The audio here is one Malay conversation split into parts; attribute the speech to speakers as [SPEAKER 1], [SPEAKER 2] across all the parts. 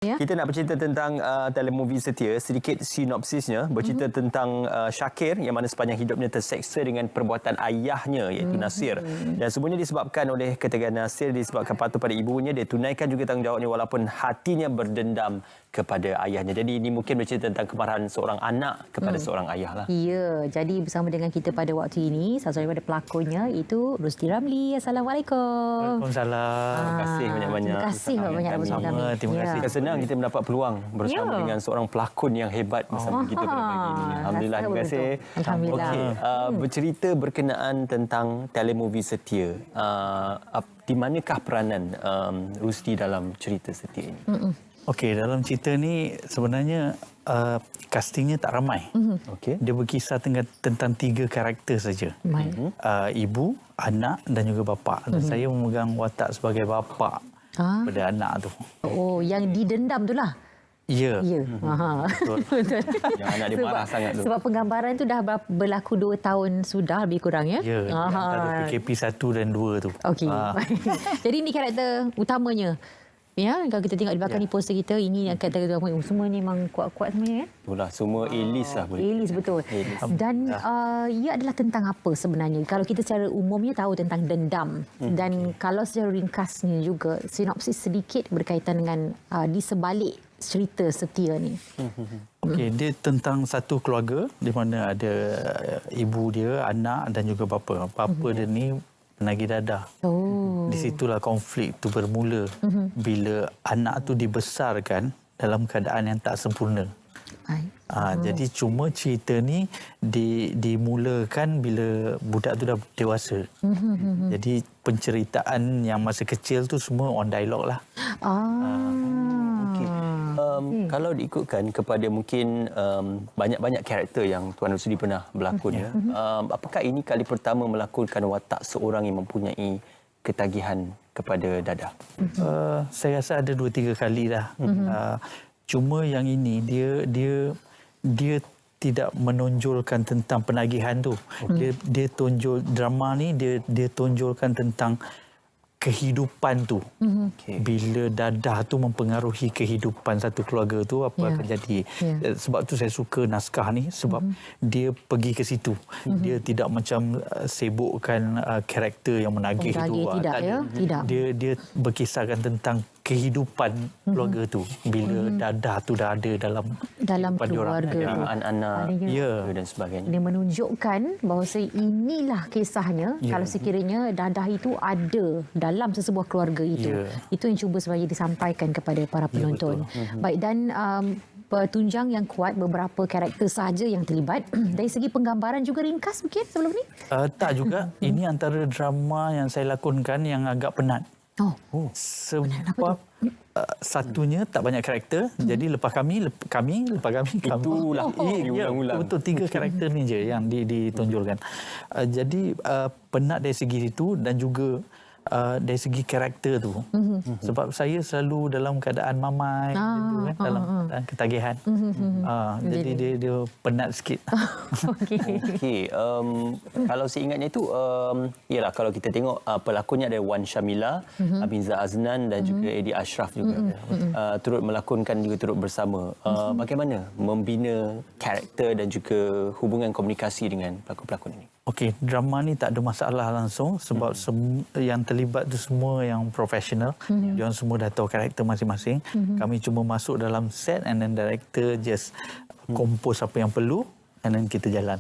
[SPEAKER 1] Ya?
[SPEAKER 2] Kita nak bercerita tentang telemovie Setia. Sedikit sinopsisnya bercerita tentang Syakir yang mana sepanjang hidupnya terseksa dengan perbuatan ayahnya iaitu Nasir. Dan semuanya disebabkan oleh ketegangan Nasir, disebabkan patuh pada ibunya. Dia tunaikan juga tanggungjawabnya walaupun hatinya berdendam kepada ayahnya. Jadi ini mungkin bercerita tentang kemarahan seorang anak kepada seorang ayah lah.
[SPEAKER 1] Ya, jadi bersama dengan kita pada waktu ini, salah satu daripada pelakonnya itu Rusdi Ramli. Assalamualaikum.
[SPEAKER 3] Waalaikumsalam.
[SPEAKER 2] Terima kasih banyak-banyak.
[SPEAKER 1] Terima kasih banyak-banyak bersama kami.
[SPEAKER 3] Terima kasih.
[SPEAKER 2] Senang kita mendapat peluang bersama dengan seorang pelakon yang hebat bersama kita pada pagi ini. Alhamdulillah, terima kasih.
[SPEAKER 1] Alhamdulillah.
[SPEAKER 2] Okey, bercerita berkenaan tentang telemovie Setia. Di manakah peranan Rusdi dalam cerita Setia ini?
[SPEAKER 3] Okey, dalam cerita ni sebenarnya castingnya tak ramai.
[SPEAKER 2] Okey.
[SPEAKER 3] Dia berkisar tentang 3 karakter saja. Ibu, anak dan juga bapa. Dan saya memegang watak sebagai bapa pada anak tu.
[SPEAKER 1] Oh, yang didendam tu lah.
[SPEAKER 3] Ya.
[SPEAKER 1] Ya. Betul.
[SPEAKER 2] Yang anak dia marah sangat tu.
[SPEAKER 1] Sebab penggambaran tu dah berlaku 2 tahun sudah lebih kurang ya.
[SPEAKER 3] Ya, antara PKP 1 dan 2 tu.
[SPEAKER 1] Okey. Jadi ini karakter utamanya. Ya, kalau kita tengok di belakang ni poster kita, ini yang karakter utama. Semua ni memang kuat-kuat semuanya ya.
[SPEAKER 2] Itulah semua A-list lah boleh.
[SPEAKER 1] A-list betul. Dan ia adalah tentang apa sebenarnya? Kalau kita secara umumnya tahu tentang dendam. Dan kalau secara ringkasnya juga, sinopsis sedikit berkaitan dengan di sebalik cerita Setia ni.
[SPEAKER 3] Okey, dia tentang satu keluarga di mana ada ibu dia, anak dan juga bapa. Bapa dia ni penagih dadah.
[SPEAKER 1] Oh.
[SPEAKER 3] Di situlah konflik tu bermula bila anak tu dibesarkan dalam keadaan yang tak sempurna. Jadi cuma cerita ni dimulakan bila budak tu dah dewasa. Jadi penceritaan yang masa kecil tu semua on dialog lah.
[SPEAKER 2] Kalau diikutkan kepada mungkin banyak-banyak karakter yang Tuan Rusdi pernah berlakon ya. Apakah ini kali pertama melakonkan watak seorang yang mempunyai ketagihan kepada dadah?
[SPEAKER 3] Saya rasa ada 2-3 kali dah. Cuma yang ini dia tidak menonjolkan tentang penagihan tu. Dia tonjol drama ni dia tonjolkan tentang kehidupan tu. Bila dadah tu mempengaruhi kehidupan satu keluarga tu, apa akan jadi. Sebab tu saya suka naskah ni sebab dia pergi ke situ. Dia tidak macam sibukkan karakter yang menagih tu.
[SPEAKER 1] Tidak ya? Tidak.
[SPEAKER 3] Dia berkisarkan tentang kehidupan keluarga tu bila dadah tu dah ada dalam
[SPEAKER 1] keluarga tu.
[SPEAKER 2] Anak-anak dan sebagainya.
[SPEAKER 1] Dia menunjukkan bahawa inilah kisahnya kalau sekiranya dadah itu ada dalam sesebuah keluarga itu. Itu yang cuba sebenarnya disampaikan kepada para penonton. Baik, dan tunjang yang kuat, beberapa karakter sahaja yang terlibat. Dari segi penggambaran juga ringkas mungkin sebelum ni?
[SPEAKER 3] Tak juga. Ini antara drama yang saya lakonkan yang agak penat. Sebab satunya tak banyak karakter. Jadi lepas kami.
[SPEAKER 2] Itulah ulang-ulang.
[SPEAKER 3] Betul, 3 karakter ni je yang ditonjolkan. Jadi penat dari segi itu dan juga dari segi karakter tu. Sebab saya selalu dalam keadaan mamai dalam ketagihan. Jadi dia penat sikit.
[SPEAKER 2] Okey. Kalau saya ingatnya itu ialah kalau kita tengok pelakonnya ada Wan Syamila, Abiza Aznan dan juga Eddie Ashraf juga. Turut melakonkan juga turut bersama. Bagaimana membina karakter dan juga hubungan komunikasi dengan pelakon-pelakon ini?
[SPEAKER 3] Okey, drama ni tak ada masalah langsung sebab yang terlibat tu semua yang profesional. Diorang semua dah tahu karakter masing-masing. Kami cuma masuk dalam set and then director just compose apa yang perlu and then kita jalan.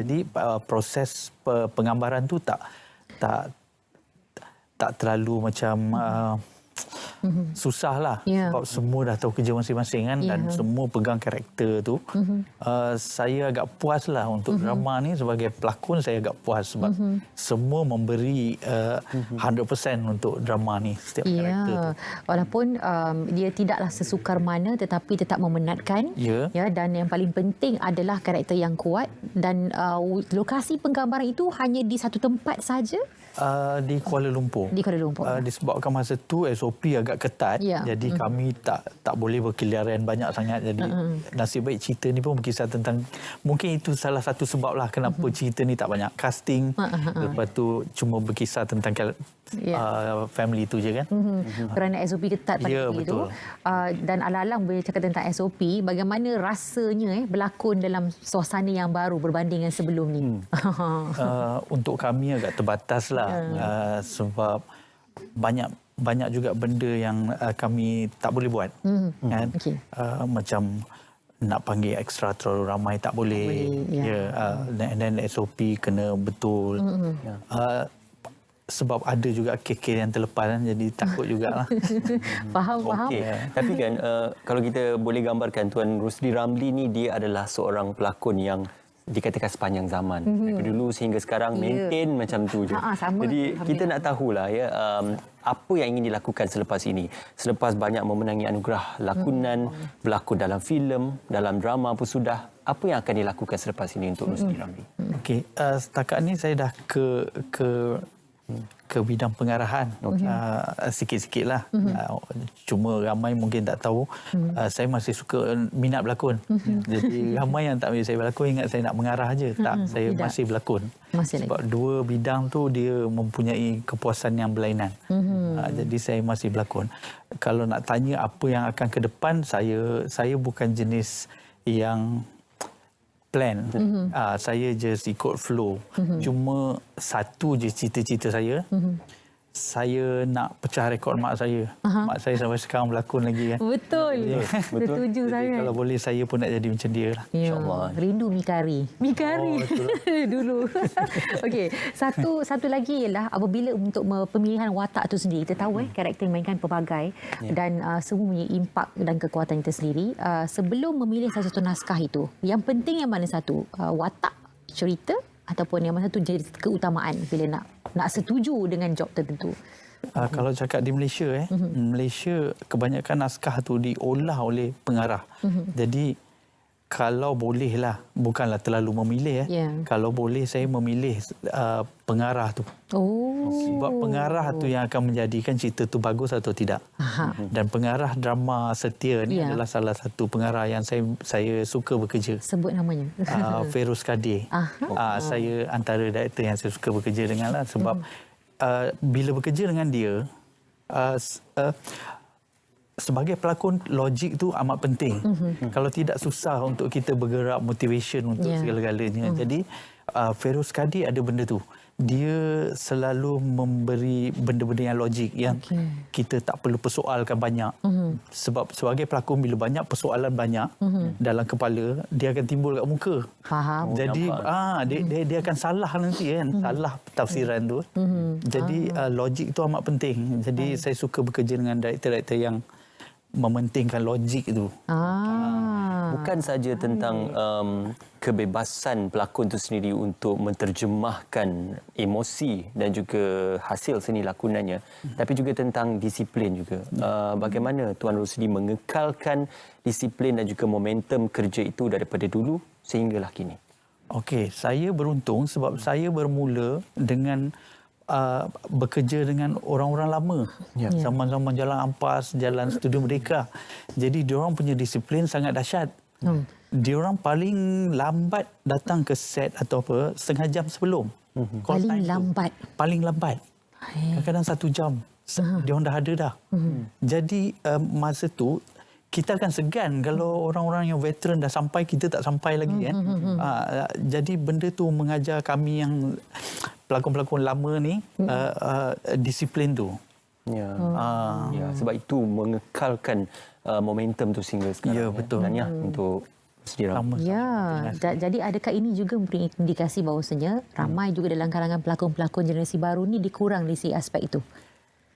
[SPEAKER 3] Jadi proses penggambaran tu tak terlalu macam susah lah sebab semua dah tahu kerja masing-masing kan dan semua pegang karakter tu. Saya agak puas lah untuk drama ni sebagai pelakon. Saya agak puas sebab semua memberi 100% untuk drama ni setiap karakter tu.
[SPEAKER 1] Walaupun dia tidaklah sesukar mana tetapi tetap memenatkan ya, dan yang paling penting adalah karakter yang kuat dan lokasi penggambaran itu hanya di satu tempat saja.
[SPEAKER 3] Di Kuala Lumpur.
[SPEAKER 1] Di Kuala Lumpur.
[SPEAKER 3] Disebabkan masa tu SOP agak agak ketat. Jadi kami tak boleh berkeliaran banyak sangat. Jadi nasib baik cerita ni pun berkisah tentang, mungkin itu salah satu sebab lah kenapa cerita ni tak banyak casting. Lepas tu cuma berkisah tentang family tu je kan.
[SPEAKER 1] Kerana SOP ketat pada itu. Dan alang-alang boleh cakap tentang SOP, bagaimana rasanya berlakon dalam suasana yang baru berbanding dengan sebelum ni?
[SPEAKER 3] Untuk kami agak terbatas lah. Sebab banyak juga benda yang kami tak boleh buat. Kan? Macam nak panggil ekstra terlalu ramai tak boleh. Dan SOP kena betul. Sebab ada juga kekir yang terlepas kan, jadi takut jugalah.
[SPEAKER 1] Faham.
[SPEAKER 2] Tapi kan kalau kita boleh gambarkan Tuan Rusdi Ramli ni, dia adalah seorang pelakon yang dikatakan sepanjang zaman. Dari dulu sehingga sekarang maintain macam tu je. Jadi kita nak tahulah ya, apa yang ingin dilakukan selepas ini. Selepas banyak memenangi anugerah lakonan, berlakon dalam filem, dalam drama pun sudah. Apa yang akan dilakukan selepas ini untuk Rusdi Ramli?
[SPEAKER 3] Okey, setakat ni saya dah ke bidang pengarahan. Sikit-sikit lah. Cuma ramai mungkin tak tahu, saya masih suka minat berlakon. Jadi ramai yang tak bila saya berlakon ingat saya nak mengarah je. Tak, saya masih berlakon. Sebab dua bidang tu dia mempunyai kepuasan yang berlainan. Jadi saya masih berlakon. Kalau nak tanya apa yang akan ke depan, saya bukan jenis yang plan. Saya just ikut flow. Cuma satu je cita-cita saya. Saya nak pecah rekod mak saya. Mak saya sampai sekarang berlakon lagi kan.
[SPEAKER 1] Betul. Setuju saya.
[SPEAKER 3] Kalau boleh saya pun nak jadi macam dia lah.
[SPEAKER 1] InsyaAllah. Rindu Mikari. Dulu. Okey, satu lagi ialah apabila untuk pemilihan watak tu sendiri, kita tahu karakter mainkan pelbagai dan semua punya impak dan kekuatan kita sendiri. Sebelum memilih satu naskah itu, yang penting yang mana satu? Watak, cerita, ataupun yang mana satu jadi keutamaan bila nak setuju dengan job tertentu?
[SPEAKER 3] Kalau cakap di Malaysia, Malaysia kebanyakan naskah tu diolah oleh pengarah. Jadi kalau bolehlah, bukanlah terlalu memilih. Kalau boleh saya memilih pengarah tu. Sebab pengarah tu yang akan menjadikan cerita tu bagus atau tidak. Dan pengarah drama setia ni adalah salah satu pengarah yang saya suka bekerja.
[SPEAKER 1] Sebut namanya.
[SPEAKER 3] Feroz Kadir. Saya antara director yang saya suka bekerja dengan lah. Sebab bila bekerja dengan dia, sebagai pelakon, logik tu amat penting. Kalau tidak, susah untuk kita bergerak motivation untuk segala-galanya. Jadi Feroz Kadir ada benda tu. Dia selalu memberi benda-benda yang logik yang kita tak perlu persoalkan banyak. Sebab sebagai pelakon, bila banyak persoalan banyak dalam kepala, dia akan timbul kat muka.
[SPEAKER 1] Faham.
[SPEAKER 3] Jadi dia akan salah nanti kan. Salah tafsiran tu. Jadi logik tu amat penting. Jadi saya suka bekerja dengan director-director yang mementingkan logik itu.
[SPEAKER 2] Bukan saja tentang kebebasan pelakon itu sendiri untuk menterjemahkan emosi dan juga hasil seni lakonannya, tapi juga tentang disiplin juga. Bagaimana Tuan Rusdi mengekalkan disiplin dan juga momentum kerja itu daripada dulu sehinggalah kini? Okey,
[SPEAKER 3] saya beruntung sebab saya bermula dengan bekerja dengan orang-orang lama. Zaman-zaman Jalan Ampas, Jalan Studio Merdeka. Jadi diorang punya disiplin sangat dahsyat. Diorang paling lambat datang ke set atau apa setengah jam sebelum. Paling lambat. Kadang-kadang 1 jam. Diorang dah ada dah. Jadi masa tu kita akan segan kalau orang-orang yang veteran dah sampai, kita tak sampai lagi kan. Jadi benda tu mengajar kami yang pelakon-pelakon lama ni disiplin tu. Sebab itu mengekalkan momentum tu sehingga sekarang. Ya, betul.
[SPEAKER 2] Untuk sediram.
[SPEAKER 1] Jadi adakah ini juga memberi indikasi bahawasanya ramai juga dalam kalangan pelakon-pelakon generasi baru ni dikurang di si aspek itu?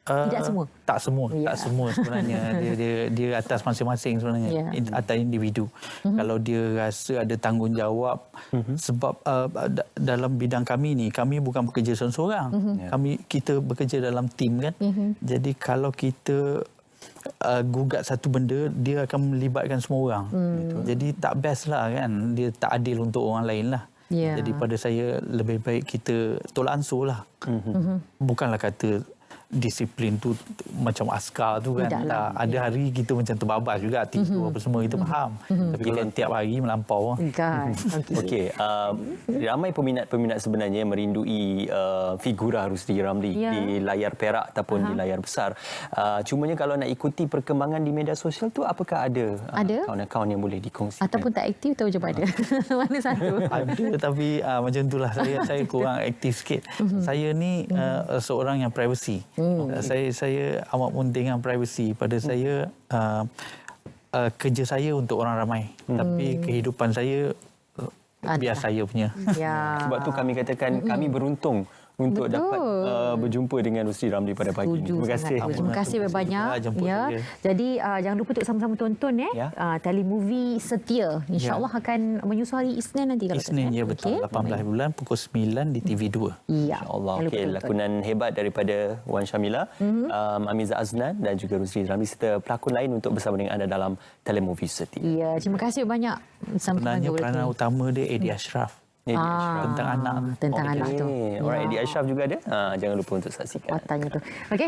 [SPEAKER 1] Tidak semua?
[SPEAKER 3] Tak semua sebenarnya. Dia atas masing-masing sebenarnya. Atas individu. Kalau dia rasa ada tanggungjawab. Sebab dalam bidang kami ni, kami bukan bekerja seorang-seorang. Kita bekerja dalam tim kan. Jadi kalau kita gugat satu benda, dia akan melibatkan semua orang. Jadi tak best lah kan. Dia tak adil untuk orang lain lah. Jadi pada saya lebih baik kita tolak ansur lah. Bukanlah kata disiplin tu macam askar tu kan.
[SPEAKER 1] Tidaklah.
[SPEAKER 3] Ada hari kita macam terbabas juga tidur apa semua kita faham. Tapi kalau tiap hari melampau
[SPEAKER 1] Kan.
[SPEAKER 2] Okey, ramai peminat-peminat sebenarnya yang merindui figura Rusdi Ramli di layar perak ataupun di layar besar. Cumanya kalau nak ikuti perkembangan di media sosial tu, apakah ada akaun-akaun yang boleh dikongsikan?
[SPEAKER 1] Ataupun tak aktif atau macam mana? Mana satu?
[SPEAKER 3] Ada, tapi macam itulah saya kurang aktif sikit. Saya ni seorang yang privacy. Saya amat pentingkan privacy. Pada saya kerja saya untuk orang ramai, tapi kehidupan saya biar saya punya.
[SPEAKER 1] Ya.
[SPEAKER 2] Sebab tu kami katakan kami beruntung untuk dapat berjumpa dengan Rusdi Ramli pada pagi ini. Terima kasih.
[SPEAKER 1] Terima kasih banyak. Ya. Jadi jangan lupa untuk sama-sama tonton telemovie Setia. InsyaAllah akan menyusul hari Isnin nanti.
[SPEAKER 3] Isnin, ya betul. 18 bulan pukul 9 di TV2.
[SPEAKER 1] Ya.
[SPEAKER 2] InsyaAllah. Okey, lakonan hebat daripada Wan Syamila, Amiza Aznan dan juga Rusdi Ramli serta pelakon lain untuk bersama dengan anda dalam telemovie Setia.
[SPEAKER 1] Ya, terima kasih banyak.
[SPEAKER 3] Sebenarnya peranan utama dia Eddie Ashraf. Tentang anak.
[SPEAKER 1] Tentang anak tu.
[SPEAKER 2] Alright, Eddie Ashraf juga ada. Jangan lupa untuk saksikan.
[SPEAKER 1] Watannya tu. Okey.